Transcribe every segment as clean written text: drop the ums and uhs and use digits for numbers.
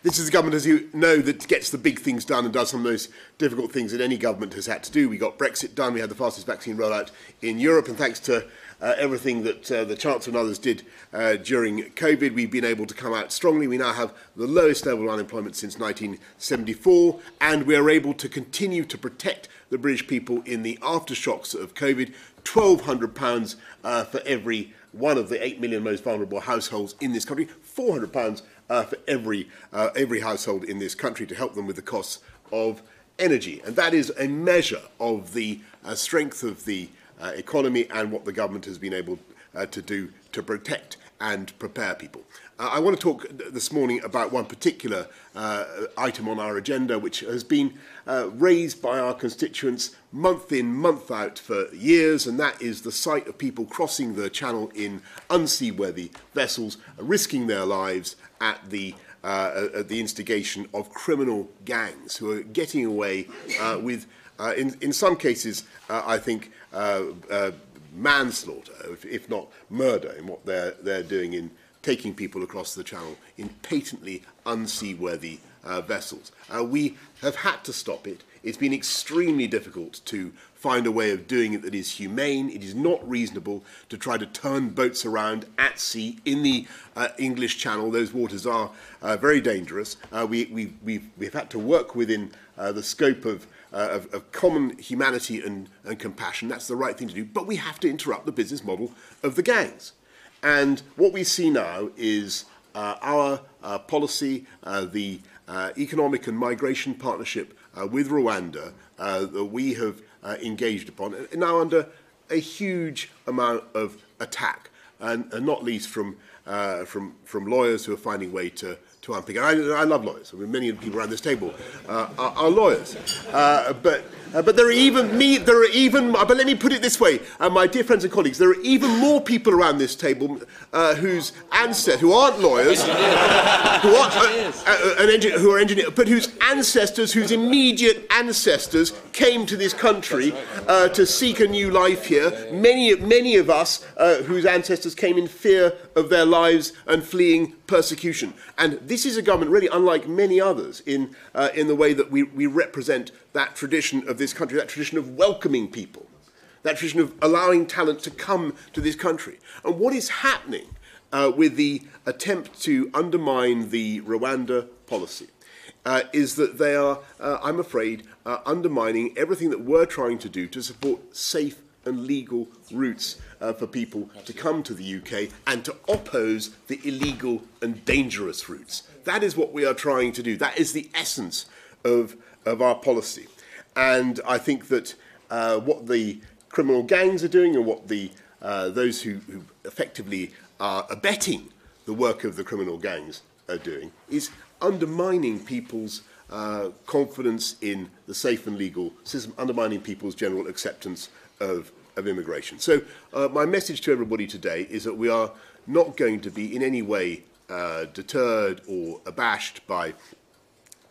This is a government, as you know, that gets the big things done and does some of the most difficult things that any government has had to do. We got Brexit done, we had the fastest vaccine rollout in Europe, and thanks to everything that the Chancellor and others did during COVID, we've been able to come out strongly. We now have the lowest level of unemployment since 1974, and we are able to continue to protect the British people in the aftershocks of COVID. £1,200 for every one of the 8 million most vulnerable households in this country, £400 for every household in this country to help them with the costs of energy. And that is a measure of the strength of the economy and what the government has been able to do to protect and prepare people. I want to talk this morning about one particular item on our agenda which has been raised by our constituents month in, month out for years, and that is the sight of people crossing the channel in unseaworthy vessels, risking their lives at the instigation of criminal gangs who are getting away with, in some cases, I think, manslaughter, if not murder, in what they're doing in taking people across the channel in patently unseaworthy vessels. We have had to stop it. It's been extremely difficult to find a way of doing it that is humane. It is not reasonable to try to turn boats around at sea in the English Channel. Those waters are very dangerous. We've had to work within the scope of common humanity and compassion. That's the right thing to do. But we have to interrupt the business model of the gangs. And what we see now is our policy, the economic and migration partnership with Rwanda that we have engaged upon, now under a huge amount of attack, and not least from lawyers who are finding a way to unpick it. I love lawyers. I mean, many of the people around this table are lawyers. But there are even, but let me put it this way, my dear friends and colleagues, there are even more people around this table whose ancestors, who aren't lawyers, who are engineers, but whose ancestors, whose immediate ancestors came to this country to seek a new life here. Many of us whose ancestors came in fear of their lives and fleeing persecution. And this is a government really unlike many others in the way that we represent that tradition of this country, that tradition of welcoming people, that tradition of allowing talent to come to this country. And what is happening with the attempt to undermine the Rwanda policy is that they are, I'm afraid, undermining everything that we're trying to do to support safe and legal routes for people to come to the UK and to oppose the illegal and dangerous routes. That is what we are trying to do. That is the essence of our policy. And I think that what the criminal gangs are doing and what those who effectively are abetting the work of the criminal gangs are doing is undermining people's confidence in the safe and legal system, undermining people's general acceptance of immigration. So my message to everybody today is that we are not going to be in any way deterred or abashed by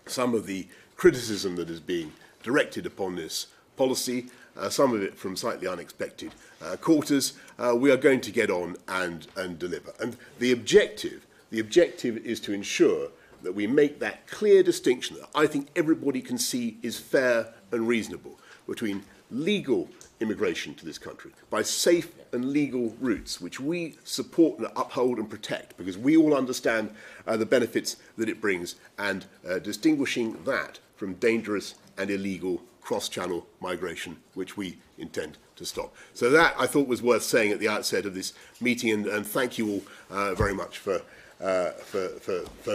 some of the criticism that is being directed upon this policy, some of it from slightly unexpected quarters. We are going to get on and deliver. And the objective is to ensure that we make that clear distinction that I think everybody can see is fair and reasonable between legal immigration to this country by safe and legal routes, which we support and uphold and protect because we all understand the benefits that it brings, and distinguishing that from dangerous and illegal cross-channel migration, which we intend to stop. So that, I thought, was worth saying at the outset of this meeting, and thank you all very much for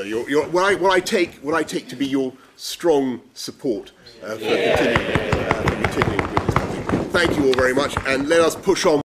your what I take to be your strong support for continuing with this topic. Thank you all very much, and let us push on.